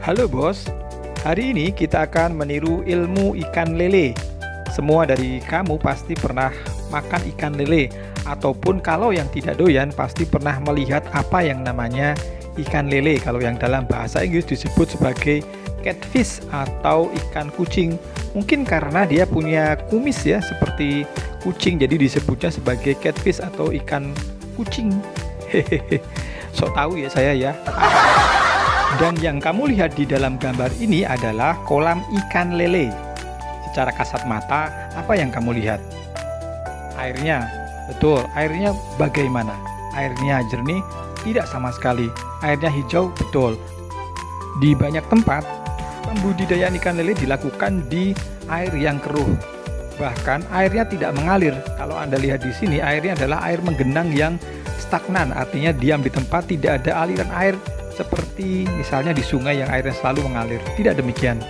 Halo bos, hari ini kita akan meniru ilmu ikan lele. Semua dari kamu pasti pernah makan ikan lele, ataupun kalau yang tidak doyan pasti pernah melihat apa yang namanya ikan lele. Kalau yang dalam bahasa Inggris disebut sebagai catfish atau ikan kucing. Mungkin karena dia punya kumis ya seperti kucing, jadi disebutnya sebagai catfish atau ikan kucing. Hehehe, sok tahu ya saya ya. Dan yang kamu lihat di dalam gambar ini adalah kolam ikan lele. Secara kasat mata, apa yang kamu lihat? Airnya, betul. Airnya bagaimana? Airnya jernih? Tidak sama sekali. Airnya hijau? Betul. Di banyak tempat, pembudidayaan ikan lele dilakukan di air yang keruh. Bahkan airnya tidak mengalir. Kalau Anda lihat di sini, airnya adalah air menggenang yang stagnan. Artinya diam di tempat, tidak ada aliran air seperti misalnya di sungai yang airnya selalu mengalir. Tidak demikian.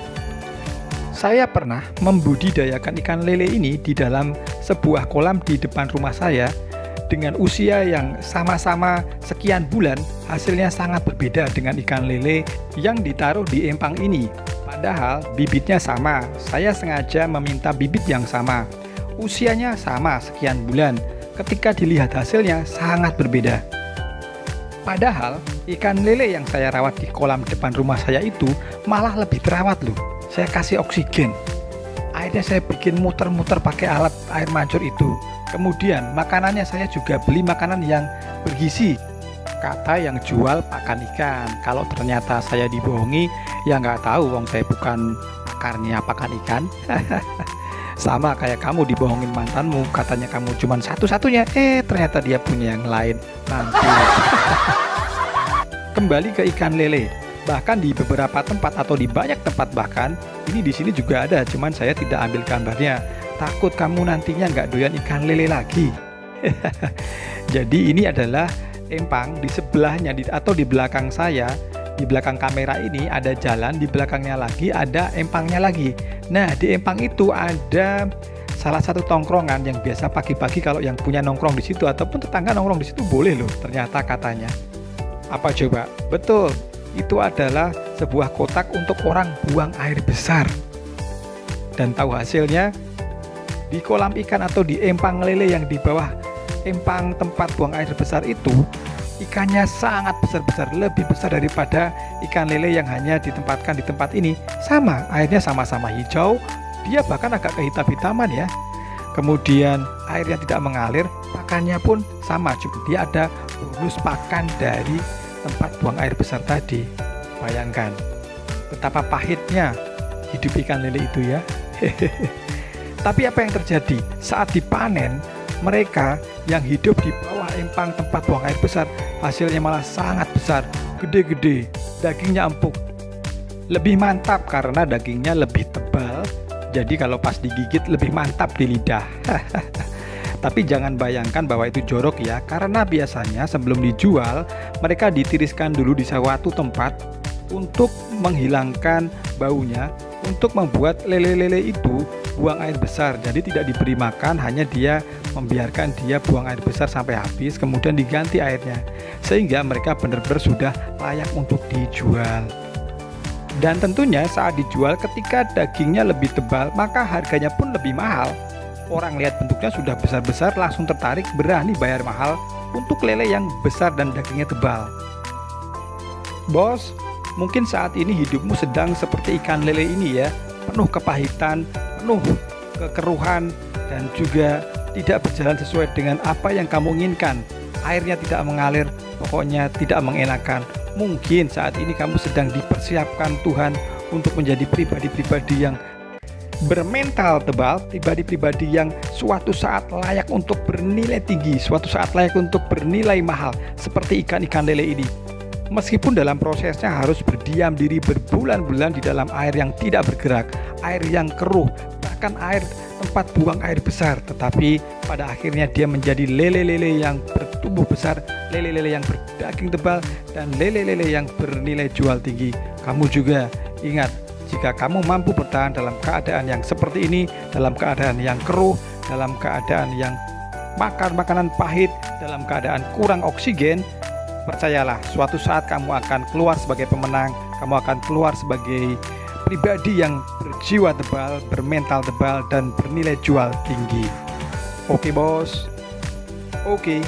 Saya pernah membudidayakan ikan lele ini di dalam sebuah kolam di depan rumah saya dengan usia yang sama-sama sekian bulan. Hasilnya sangat berbeda dengan ikan lele yang ditaruh di empang ini. Padahal bibitnya sama. Saya sengaja meminta bibit yang sama. Usianya sama sekian bulan. Ketika dilihat hasilnya sangat berbeda. Padahal ikan lele yang saya rawat di kolam depan rumah saya itu malah lebih terawat loh. Saya kasih oksigen. Akhirnya saya bikin muter-muter pakai alat air mancur itu. Kemudian makanannya saya juga beli makanan yang bergizi. Kata yang jual pakan ikan. Kalau ternyata saya dibohongi, ya nggak tahu, wong saya bukan pakarnya pakan ikan. Sama kayak kamu dibohongin mantanmu, katanya kamu cuma satu-satunya, ternyata dia punya yang lain. Nanti. Kembali ke ikan lele. Bahkan di beberapa tempat atau di banyak tempat bahkan, ini di sini juga ada, cuman saya tidak ambil gambarnya. Takut kamu nantinya nggak doyan ikan lele lagi. Jadi ini adalah empang di sebelahnya atau di belakang saya. Di belakang kamera ini ada jalan, di belakangnya lagi ada empangnya lagi. Nah, di empang itu ada salah satu tongkrongan yang biasa pagi-pagi kalau yang punya nongkrong di situ ataupun tetangga nongkrong di situ boleh loh, ternyata katanya. Apa coba? Betul, itu adalah sebuah kotak untuk orang buang air besar. Dan tahu hasilnya? Di kolam ikan atau di empang lele yang di bawah empang tempat buang air besar itu, ikannya sangat besar-besar, lebih besar daripada ikan lele yang hanya ditempatkan di tempat ini. Sama, airnya sama-sama hijau, dia bahkan agak kehitam-hitaman ya. Kemudian airnya tidak mengalir, pakannya pun sama, juga dia ada bonus pakan dari tempat buang air besar tadi. Bayangkan betapa pahitnya hidup ikan lele itu ya. Tapi apa yang terjadi saat dipanen? Mereka yang hidup di bawah empang tempat buang air besar, hasilnya malah sangat besar, gede-gede, dagingnya empuk, lebih mantap karena dagingnya lebih tebal. Jadi kalau pas digigit lebih mantap di lidah. Tapi jangan bayangkan bahwa itu jorok ya, karena biasanya sebelum dijual mereka ditiriskan dulu di suatu tempat untuk menghilangkan baunya, untuk membuat lele-lele itu buang air besar. Jadi tidak diberi makan, hanya dia membiarkan dia buang air besar sampai habis, kemudian diganti airnya, sehingga mereka benar-benar sudah layak untuk dijual. Dan tentunya saat dijual ketika dagingnya lebih tebal, maka harganya pun lebih mahal. Orang lihat bentuknya sudah besar-besar langsung tertarik, berani bayar mahal untuk lele yang besar dan dagingnya tebal. Bos, mungkin saat ini hidupmu sedang seperti ikan lele ini ya, penuh kepahitan, penuh kekeruhan, dan juga tidak berjalan sesuai dengan apa yang kamu inginkan. Airnya tidak mengalir, pokoknya tidak mengenakan. Mungkin saat ini kamu sedang dipersiapkan Tuhan untuk menjadi pribadi-pribadi yang bermental tebal, pribadi-pribadi yang suatu saat layak untuk bernilai tinggi, suatu saat layak untuk bernilai mahal, seperti ikan-ikan lele ini. Meskipun dalam prosesnya harus berdiam diri berbulan-bulan di dalam air yang tidak bergerak, air yang keruh, bahkan air tempat buang air besar, tetapi pada akhirnya dia menjadi lele-lele yang bertumbuh besar, lele-lele yang berdaging tebal, dan lele-lele yang bernilai jual tinggi. Kamu juga ingat, jika kamu mampu bertahan dalam keadaan yang seperti ini, dalam keadaan yang keruh, dalam keadaan yang makan makanan pahit, dalam keadaan kurang oksigen, percayalah, suatu saat kamu akan keluar sebagai pemenang kamu akan keluar sebagai pribadi yang berjiwa tebal, bermental tebal, dan bernilai jual tinggi. Oke bos. Oke.